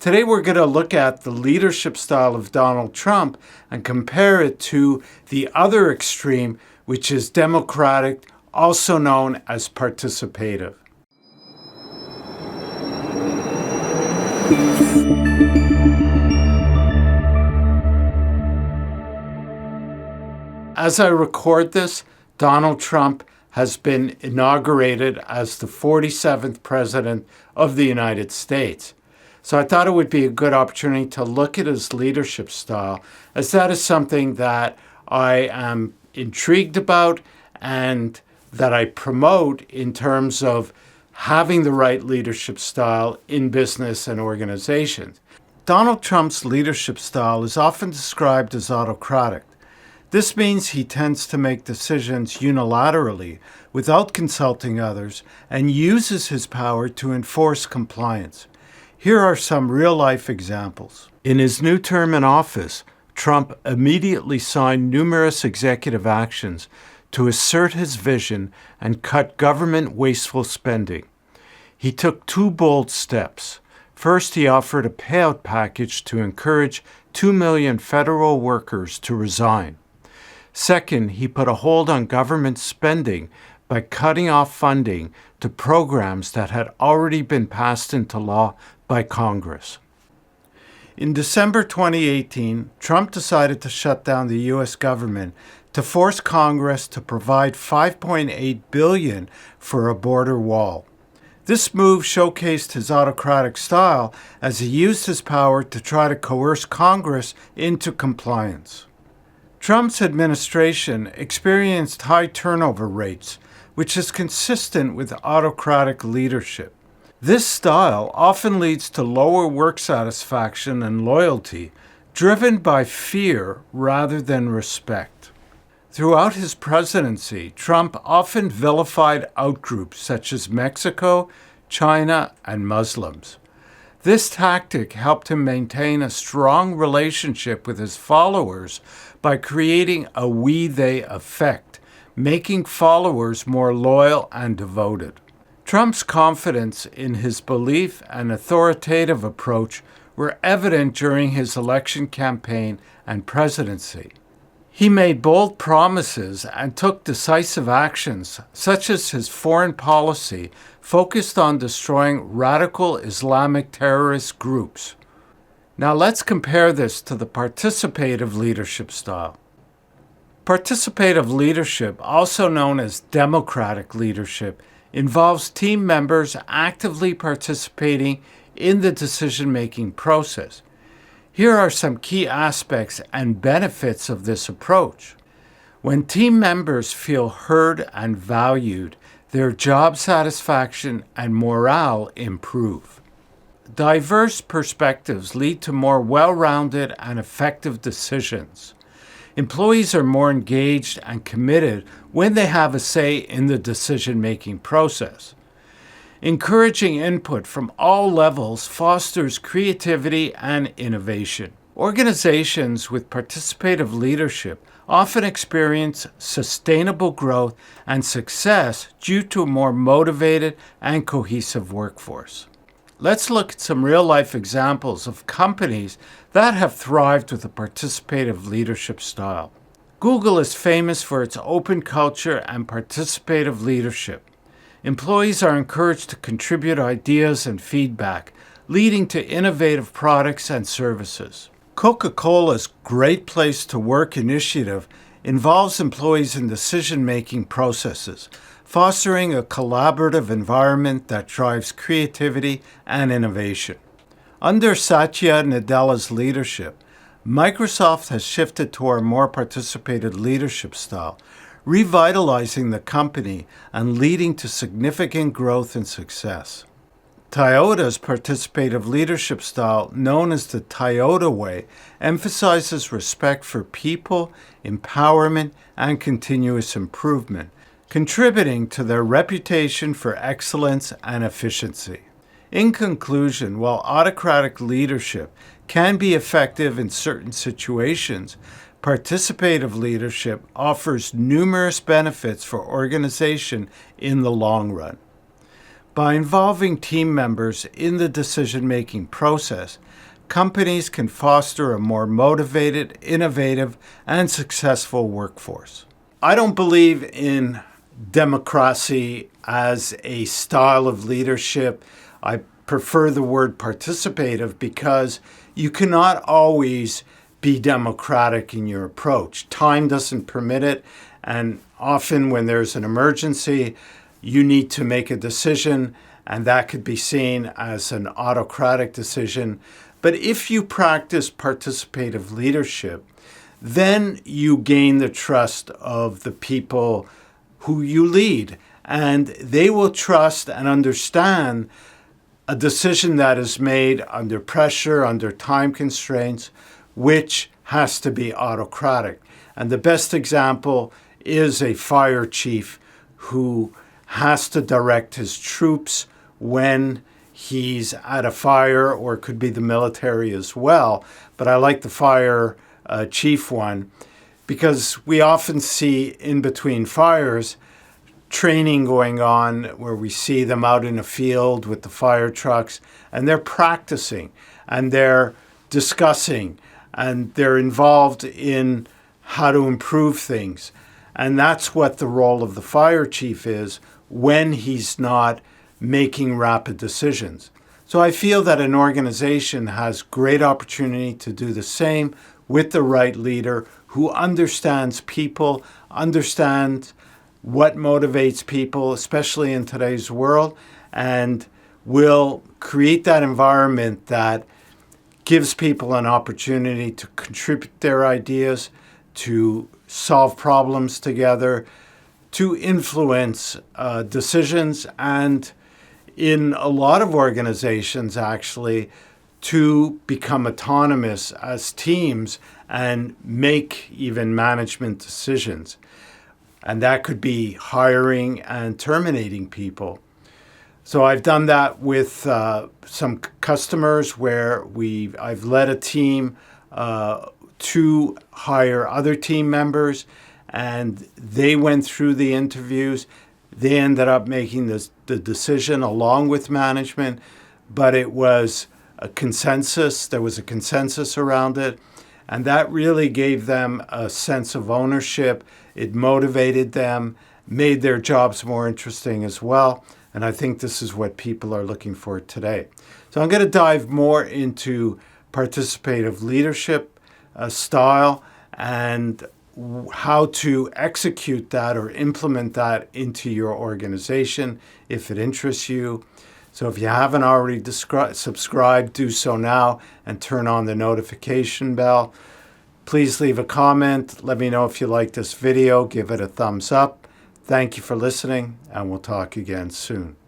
Today we're going to look at the leadership style of Donald Trump and compare it to the other extreme, which is democratic, also known as participative. As I record this, Donald Trump has been inaugurated as the 47th President of the United States. So I thought it would be a good opportunity to look at his leadership style, as that is something that I am intrigued about and that I promote in terms of having the right leadership style in business and organizations. Donald Trump's leadership style is often described as autocratic. This means he tends to make decisions unilaterally without consulting others and uses his power to enforce compliance. Here are some real-life examples. In his new term in office, Trump immediately signed numerous executive actions to assert his vision and cut government wasteful spending. He took two bold steps. First, he offered a payout package to encourage 2 million federal workers to resign. Second, he put a hold on government spending by cutting off funding to programs that had already been passed into law by Congress. In December 2018, Trump decided to shut down the U.S. government to force Congress to provide $5.8 billion for a border wall. This move showcased his autocratic style as he used his power to try to coerce Congress into compliance. Trump's administration experienced high turnover rates, which is consistent with autocratic leadership. This style often leads to lower work satisfaction and loyalty, driven by fear rather than respect. Throughout his presidency, Trump often vilified outgroups such as Mexico, China, and Muslims. This tactic helped him maintain a strong relationship with his followers by creating a we-they effect, making followers more loyal and devoted. Trump's confidence in his belief and authoritative approach were evident during his election campaign and presidency. He made bold promises and took decisive actions, such as his foreign policy focused on destroying radical Islamic terrorist groups. Now let's compare this to the participative leadership style. Participative leadership, also known as democratic leadership, involves team members actively participating in the decision-making process. Here are some key aspects and benefits of this approach. When team members feel heard and valued, their job satisfaction and morale improve. Diverse perspectives lead to more well-rounded and effective decisions. Employees are more engaged and committed when they have a say in the decision-making process. Encouraging input from all levels fosters creativity and innovation. Organizations with participative leadership often experience sustainable growth and success due to a more motivated and cohesive workforce. Let's look at some real-life examples of companies that have thrived with a participative leadership style. Google is famous for its open culture and participative leadership. Employees are encouraged to contribute ideas and feedback, leading to innovative products and services. Coca-Cola's Great Place to Work initiative involves employees in decision-making processes, fostering a collaborative environment that drives creativity and innovation. Under Satya Nadella's leadership, Microsoft has shifted toward a more participative leadership style, revitalizing the company and leading to significant growth and success. Toyota's participative leadership style, known as the Toyota Way, emphasizes respect for people, empowerment, and continuous improvement, contributing to their reputation for excellence and efficiency. In conclusion, while autocratic leadership can be effective in certain situations, participative leadership offers numerous benefits for organization in the long run. By involving team members in the decision-making process, companies can foster a more motivated, innovative, and successful workforce. I don't believe in democracy as a style of leadership. I prefer the word participative because you cannot always be democratic in your approach. Time doesn't permit it, and often when there's an emergency, you need to make a decision, and that could be seen as an autocratic decision. But if you practice participative leadership, then you gain the trust of the people who you lead, and they will trust and understand a decision that is made under pressure, under time constraints, which has to be autocratic. And the best example is a fire chief who has to direct his troops when he's at a fire, or it could be the military as well. But I like the fire chief one because we often see in between fires training going on where we see them out in a field with the fire trucks, and they're practicing and they're discussing and they're involved in how to improve things. And that's what the role of the fire chief is when he's not making rapid decisions. So I feel that an organization has great opportunity to do the same with the right leader who understands people, understands what motivates people, especially in today's world, and will create that environment that gives people an opportunity to contribute their ideas, to solve problems together, to influence decisions, and in a lot of organizations, actually, to become autonomous as teams and make even management decisions. And that could be hiring and terminating people. So I've done that with some customers where I've led a team to hire other team members, and they went through the interviews. They ended up making the decision along with management, but it was a consensus. There was a consensus around it, and that really gave them a sense of ownership. It motivated them, made their jobs more interesting as well. And I think this is what people are looking for today. So I'm going to dive more into participative leadership style and how to execute that or implement that into your organization if it interests you. So if you haven't already subscribed, do so now and turn on the notification bell. Please leave a comment. Let me know if you like this video. Give it a thumbs up. Thank you for listening, and we'll talk again soon.